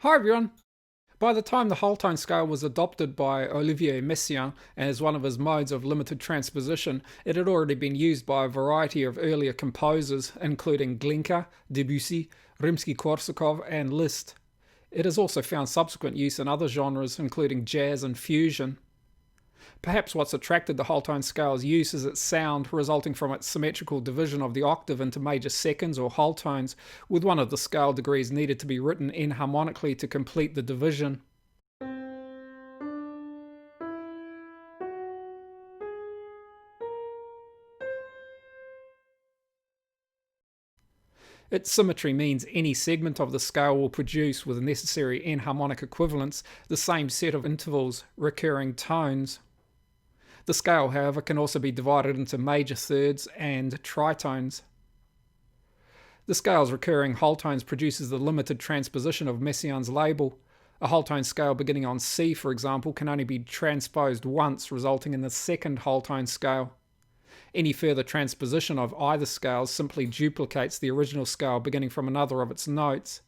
Hi everyone! By the time the whole tone scale was adopted by Olivier Messiaen as one of his modes of limited transposition, it had already been used by a variety of earlier composers, including Glinka, Debussy, Rimsky-Korsakov, and Liszt. It has also found subsequent use in other genres, including jazz and fusion. Perhaps what's attracted the whole tone scale's use is its sound, resulting from its symmetrical division of the octave into major seconds or whole tones, with one of the scale degrees needed to be written in harmonically to complete the division. Its symmetry means any segment of the scale will produce, with necessary enharmonic equivalents, the same set of intervals, recurring tones. The scale, however, can also be divided into major thirds and tritones. The scale's recurring whole tones produces the limited transposition of Messiaen's label. A whole tone scale beginning on C, for example, can only be transposed once, resulting in the second whole tone scale. Any further transposition of either scale simply duplicates the original scale beginning from another of its notes.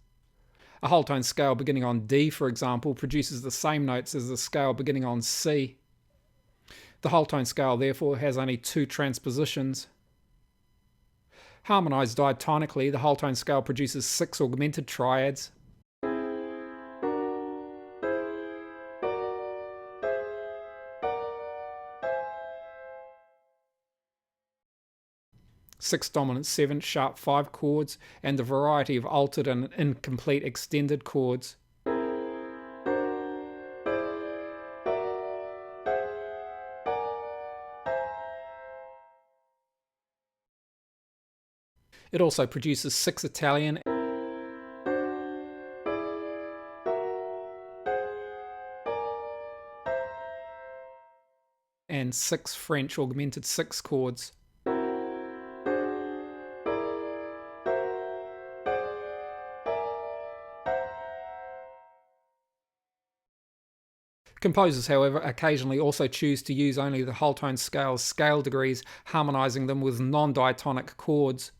A whole tone scale beginning on D, for example, produces the same notes as the scale beginning on C. The whole tone scale therefore has only two transpositions. Harmonized diatonically, the whole tone scale produces 6 augmented triads. Six dominant 7 sharp 5 chords, and a variety of altered and incomplete extended chords. It also produces 6 Italian and 6 French augmented 6 chords. Composers, however, occasionally also choose to use only the whole tone scale's scale degrees, harmonizing them with non-diatonic chords.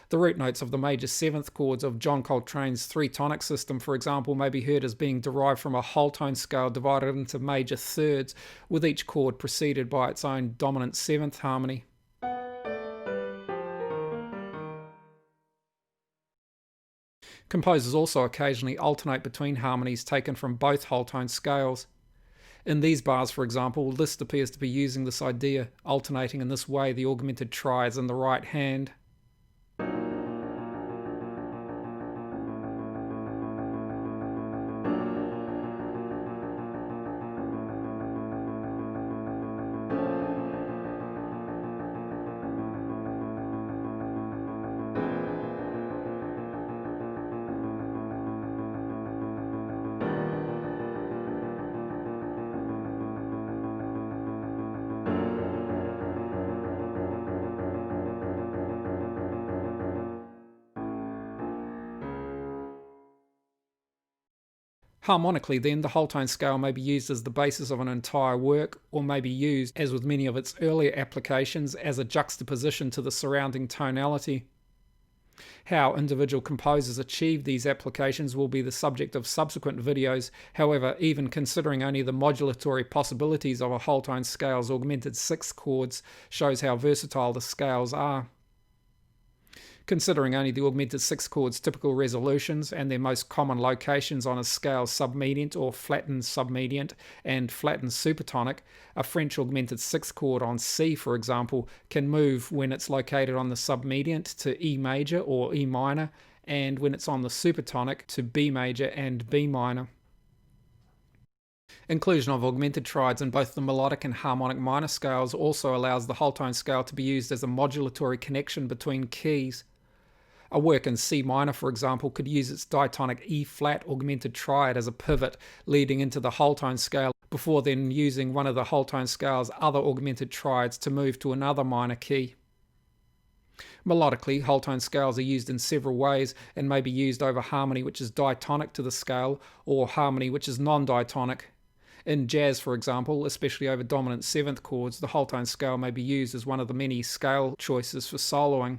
The root notes of the major 7th chords of John Coltrane's 3-tonic system, for example, may be heard as being derived from a whole tone scale divided into major thirds, with each chord preceded by its own dominant 7th harmony. Composers also occasionally alternate between harmonies taken from both whole tone scales. In these bars, for example, Liszt appears to be using this idea, alternating in this way the augmented triads in the right hand. Harmonically, then, the whole tone scale may be used as the basis of an entire work, or may be used, as with many of its earlier applications, as a juxtaposition to the surrounding tonality. How individual composers achieve these applications will be the subject of subsequent videos. However, even considering only the modulatory possibilities of a whole tone scale's augmented 6 chords shows how versatile the scales are. Considering only the augmented 6 chords' typical resolutions and their most common locations on a scale submediant or flattened submediant and flattened supertonic, a French augmented 6 chord on C, for example, can move when it's located on the submediant to E major or E minor, and when it's on the supertonic to B major and B minor. Inclusion of augmented triads in both the melodic and harmonic minor scales also allows the whole tone scale to be used as a modulatory connection between keys. A work in C minor, for example, could use its diatonic E-flat augmented triad as a pivot leading into the whole tone scale, before then using one of the whole tone scale's other augmented triads to move to another minor key. Melodically, whole tone scales are used in several ways and may be used over harmony which is diatonic to the scale, or harmony which is non-diatonic. In jazz, for example, especially over dominant 7th chords, the whole tone scale may be used as one of the many scale choices for soloing.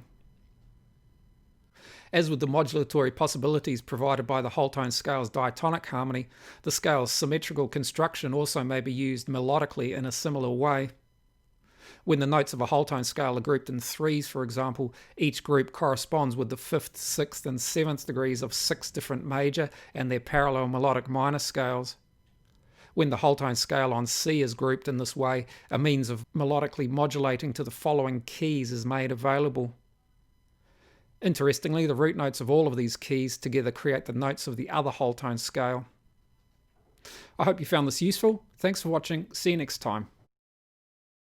As with the modulatory possibilities provided by the whole tone scale's diatonic harmony, the scale's symmetrical construction also may be used melodically in a similar way. When the notes of a whole tone scale are grouped in threes, for example, each group corresponds with the 5th, 6th, and 7th degrees of 6 different major and their parallel melodic minor scales. When the whole tone scale on C is grouped in this way, a means of melodically modulating to the following keys is made available. Interestingly, the root notes of all of these keys together create the notes of the other whole tone scale. I hope you found this useful. Thanks for watching. See you next time.